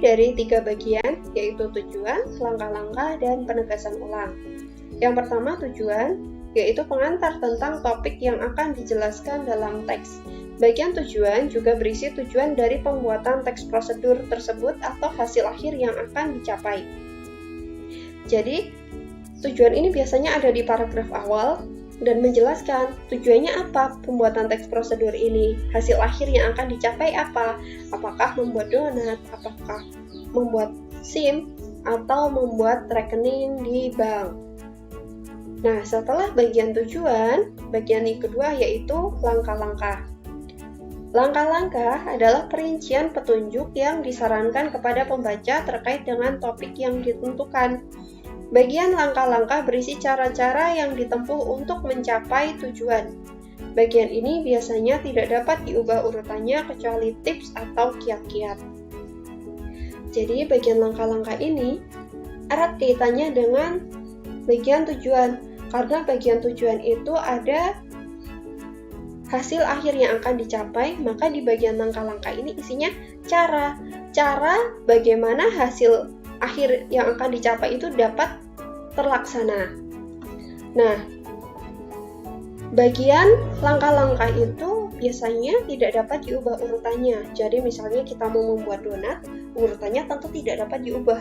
terdiri dari 3 bagian, yaitu tujuan, langkah-langkah, dan penegasan ulang. Yang pertama tujuan, yaitu pengantar tentang topik yang akan dijelaskan dalam teks. Bagian tujuan juga berisi tujuan dari pembuatan teks prosedur tersebut atau hasil akhir yang akan dicapai. Jadi, tujuan ini biasanya ada di paragraf awal dan menjelaskan tujuannya apa pembuatan teks prosedur ini, hasil akhir yang akan dicapai apa, apakah membuat donat, apakah membuat SIM, atau membuat rekening di bank. Nah, setelah bagian tujuan, bagian yang kedua yaitu langkah-langkah. Langkah-langkah adalah perincian petunjuk yang disarankan kepada pembaca terkait dengan topik yang ditentukan. Bagian langkah-langkah berisi cara-cara yang ditempuh untuk mencapai tujuan. Bagian ini biasanya tidak dapat diubah urutannya kecuali tips atau kiat-kiat. Jadi bagian langkah-langkah ini erat kaitannya dengan bagian tujuan, karena bagian tujuan itu ada hasil akhir yang akan dicapai, maka di bagian langkah-langkah ini isinya cara bagaimana hasil akhir yang akan dicapai itu dapat terlaksana. Nah, bagian langkah-langkah itu biasanya tidak dapat diubah urutannya. Jadi misalnya kita mau membuat donat, urutannya tentu tidak dapat diubah.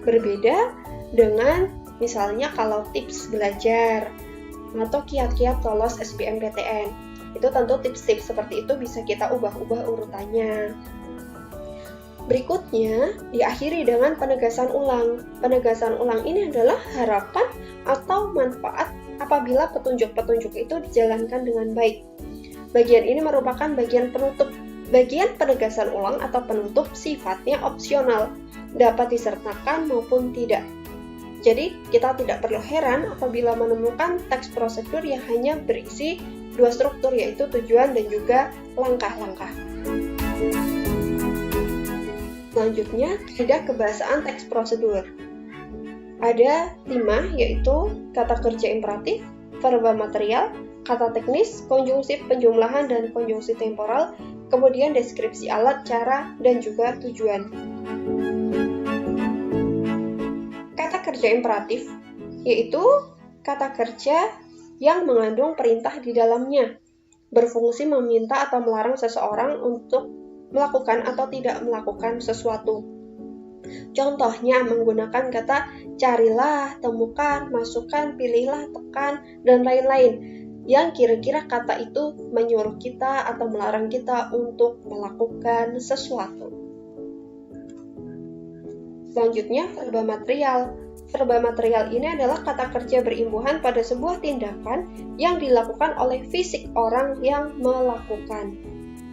Berbeda dengan misalnya kalau tips belajar atau kiat-kiat lolos SBMPTN. Itu tentu tips-tips seperti itu bisa kita ubah-ubah urutannya. Berikutnya, diakhiri dengan penegasan ulang. Penegasan ulang ini adalah harapan atau manfaat apabila petunjuk-petunjuk itu dijalankan dengan baik. Bagian ini merupakan bagian penutup. Bagian penegasan ulang atau penutup sifatnya opsional, dapat disertakan maupun tidak. Jadi, kita tidak perlu heran apabila menemukan teks prosedur yang hanya berisi 2 struktur, yaitu tujuan dan juga langkah-langkah. Selanjutnya, ada kebahasaan teks prosedur. Ada 5, yaitu kata kerja imperatif, verba material, kata teknis, konjungsi penjumlahan dan konjungsi temporal, kemudian deskripsi alat, cara, dan juga tujuan. Kata kerja imperatif, yaitu kata kerja yang mengandung perintah di dalamnya, berfungsi meminta atau melarang seseorang untuk melakukan atau tidak melakukan sesuatu. Contohnya menggunakan kata carilah, temukan, masukkan, pilihlah, tekan, dan lain-lain, yang kira-kira kata itu menyuruh kita atau melarang kita untuk melakukan sesuatu. Selanjutnya, verba material. Verba material ini adalah kata kerja berimbuhan pada sebuah tindakan yang dilakukan oleh fisik orang yang melakukan.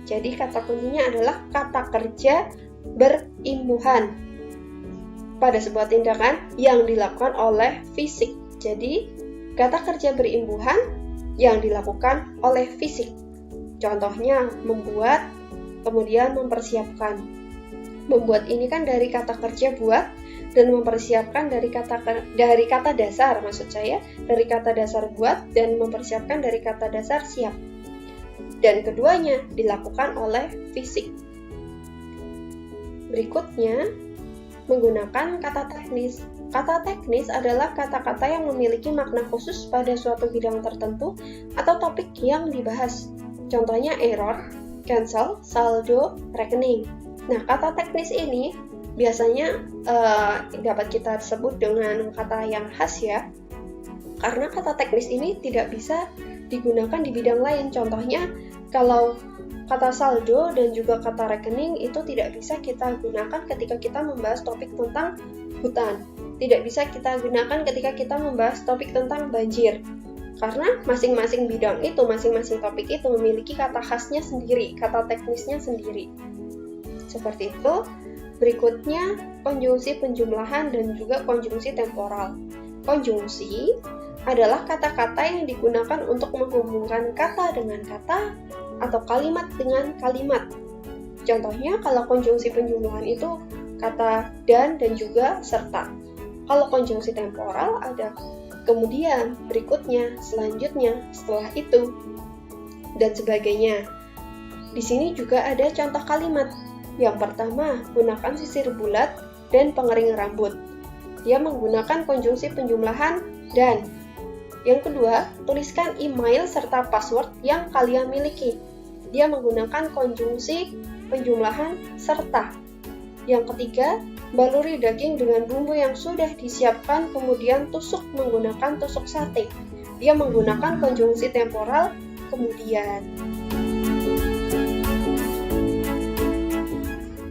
Jadi kata kuncinya adalah kata kerja berimbuhan pada sebuah tindakan yang dilakukan oleh fisik. Jadi kata kerja berimbuhan yang dilakukan oleh fisik. Contohnya membuat, kemudian mempersiapkan. Membuat ini kan dari kata kerja buat, dan mempersiapkan dari kata dasar, maksud saya dari kata dasar buat, dan mempersiapkan dari kata dasar siap. Dan keduanya dilakukan oleh fisik. Berikutnya, menggunakan kata teknis. Kata teknis adalah kata-kata yang memiliki makna khusus pada suatu bidang tertentu atau topik yang dibahas. Contohnya error, cancel, saldo, rekening. Nah, kata teknis ini biasanya dapat kita sebut dengan kata yang khas ya, karena kata teknis ini tidak bisa digunakan di bidang lain. Contohnya, kalau kata saldo dan juga kata rekening itu tidak bisa kita gunakan ketika kita membahas topik tentang hutan. Tidak bisa kita gunakan ketika kita membahas topik tentang banjir. Karena masing-masing bidang itu, masing-masing topik itu memiliki kata khasnya sendiri, kata teknisnya sendiri. Seperti itu. Berikutnya, konjungsi penjumlahan dan juga konjungsi temporal. Konjungsi adalah kata-kata yang digunakan untuk menghubungkan kata dengan kata atau kalimat dengan kalimat. Contohnya, kalau konjungsi penjumlahan itu kata dan juga serta. Kalau konjungsi temporal ada kemudian, berikutnya, selanjutnya, setelah itu, dan sebagainya. Di sini juga ada contoh kalimat. Yang pertama, gunakan sisir bulat dan pengering rambut. Dia menggunakan konjungsi penjumlahan dan. Yang kedua, tuliskan email serta password yang kalian miliki. Dia menggunakan konjungsi penjumlahan serta. Yang ketiga, baluri daging dengan bumbu yang sudah disiapkan kemudian tusuk menggunakan tusuk sate. Dia menggunakan konjungsi temporal kemudian.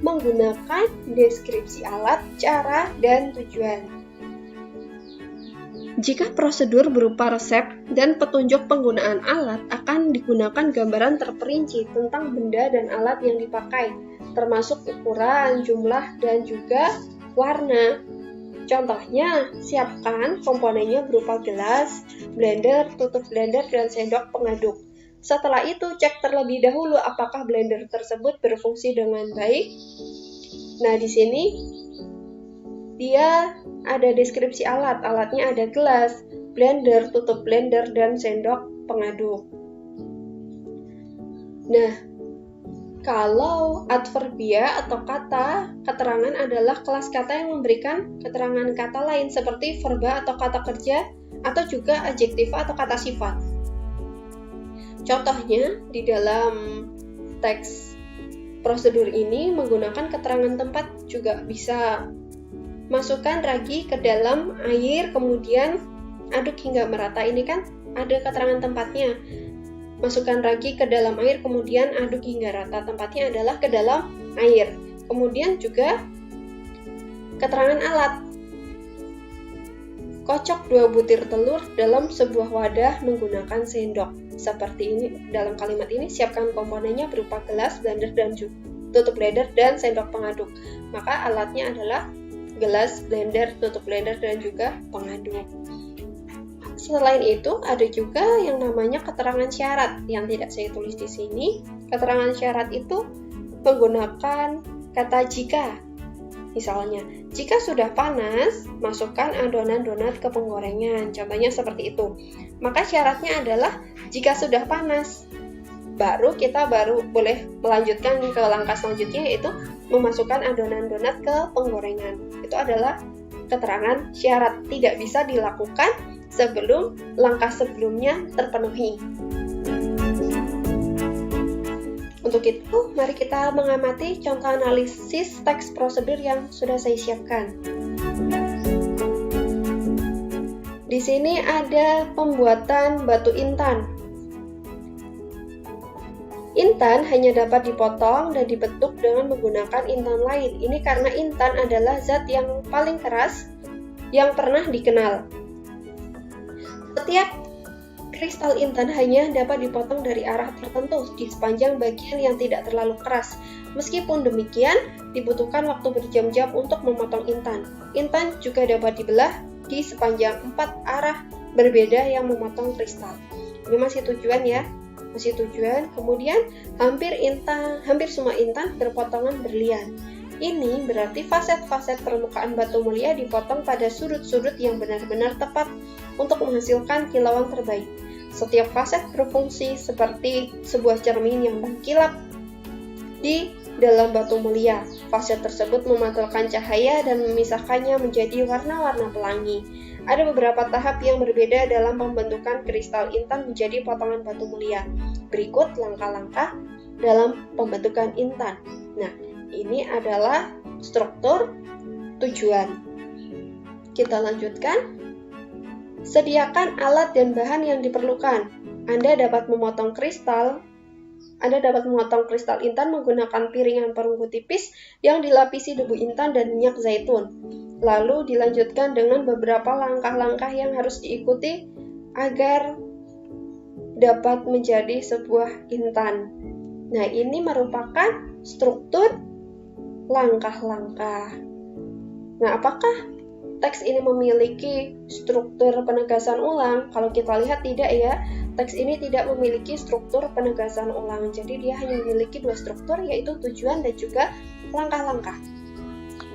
Menggunakan deskripsi alat, cara, dan tujuan. Jika prosedur berupa resep dan petunjuk penggunaan alat, akan digunakan gambaran terperinci tentang benda dan alat yang dipakai, termasuk ukuran, jumlah, dan juga warna. Contohnya, siapkan komponennya berupa gelas, blender, tutup blender, dan sendok pengaduk. Setelah itu, cek terlebih dahulu apakah blender tersebut berfungsi dengan baik. Nah, di sini dia ada deskripsi alat. Alatnya ada gelas, blender, tutup blender, dan sendok pengaduk. Nah, kalau adverbia atau kata keterangan adalah kelas kata yang memberikan keterangan kata lain seperti verba atau kata kerja atau juga adjektiva atau kata sifat. Contohnya, di dalam teks prosedur ini menggunakan keterangan tempat juga bisa. Masukkan ragi ke dalam air, kemudian aduk hingga merata. Ini kan ada keterangan tempatnya. Masukkan ragi ke dalam air, kemudian aduk hingga rata. Tempatnya adalah ke dalam air. Kemudian juga keterangan alat. Kocok 2 butir telur dalam sebuah wadah menggunakan sendok. Seperti ini, dalam kalimat ini siapkan komponennya berupa gelas, blender, dan tutup blender, dan sendok pengaduk. Maka alatnya adalah gelas, blender, tutup blender, dan juga pengaduk. Selain itu, ada juga yang namanya keterangan syarat yang tidak saya tulis di sini. Keterangan syarat itu menggunakan kata jika. Misalnya, jika sudah panas, masukkan adonan donat ke penggorengan. Contohnya seperti itu. Maka syaratnya adalah jika sudah panas, kita boleh melanjutkan ke langkah selanjutnya, yaitu memasukkan adonan donat ke penggorengan. Itu adalah keterangan syarat. Tidak bisa dilakukan sebelum langkah sebelumnya terpenuhi. Untuk itu, mari kita mengamati contoh analisis teks prosedur yang sudah saya siapkan. Di sini ada pembuatan batu intan. Intan hanya dapat dipotong dan dibentuk dengan menggunakan intan lain. Ini karena intan adalah zat yang paling keras yang pernah dikenal. Setiap kristal intan hanya dapat dipotong dari arah tertentu di sepanjang bagian yang tidak terlalu keras. Meskipun demikian, dibutuhkan waktu berjam-jam untuk memotong intan. Intan juga dapat dibelah di sepanjang 4 arah berbeda yang memotong kristal. Ini masih tujuan ya, masih tujuan. Kemudian hampir semua intan berpotongan berlian. Ini berarti faset-faset permukaan batu mulia dipotong pada sudut-sudut yang benar-benar tepat untuk menghasilkan kilauan terbaik. Setiap faset berfungsi seperti sebuah cermin yang berkilap di dalam batu mulia. Faset tersebut memantulkan cahaya dan memisahkannya menjadi warna-warna pelangi. Ada beberapa tahap yang berbeda dalam pembentukan kristal intan menjadi potongan batu mulia. Berikut langkah-langkah dalam pembentukan intan. Nah, ini adalah struktur tujuan. Kita lanjutkan. Sediakan alat dan bahan yang diperlukan. Anda dapat memotong kristal intan menggunakan piringan perunggu tipis yang dilapisi debu intan dan minyak zaitun. Lalu dilanjutkan dengan beberapa langkah-langkah yang harus diikuti agar dapat menjadi sebuah intan. Nah, ini merupakan struktur langkah-langkah. Nah, apakah teks ini memiliki struktur penegasan ulang? Kalau kita lihat tidak ya, teks ini tidak memiliki struktur penegasan ulang. Jadi dia hanya memiliki 2 struktur, yaitu tujuan dan juga langkah-langkah.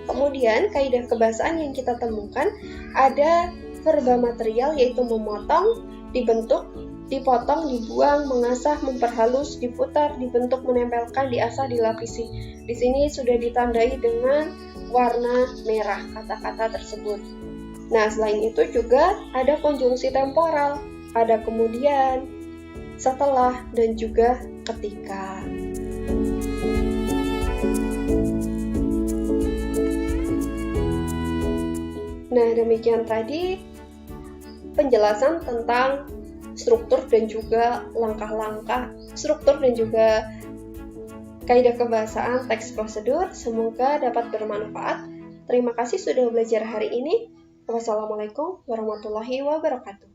Kemudian kaidah kebahasaan yang kita temukan ada verba material, yaitu memotong, dibentuk, dipotong, dibuang, mengasah, memperhalus, diputar, dibentuk, menempelkan, diasah, dilapisi. Di sini sudah ditandai dengan warna merah kata-kata tersebut. Nah, selain itu juga ada konjungsi temporal, ada kemudian, setelah, dan juga ketika. Nah, demikian tadi penjelasan tentang struktur dan juga langkah-langkah struktur dan juga kaidah kebahasaan teks prosedur. Semoga dapat bermanfaat. Terima kasih sudah belajar hari ini. Wassalamualaikum warahmatullahi wabarakatuh.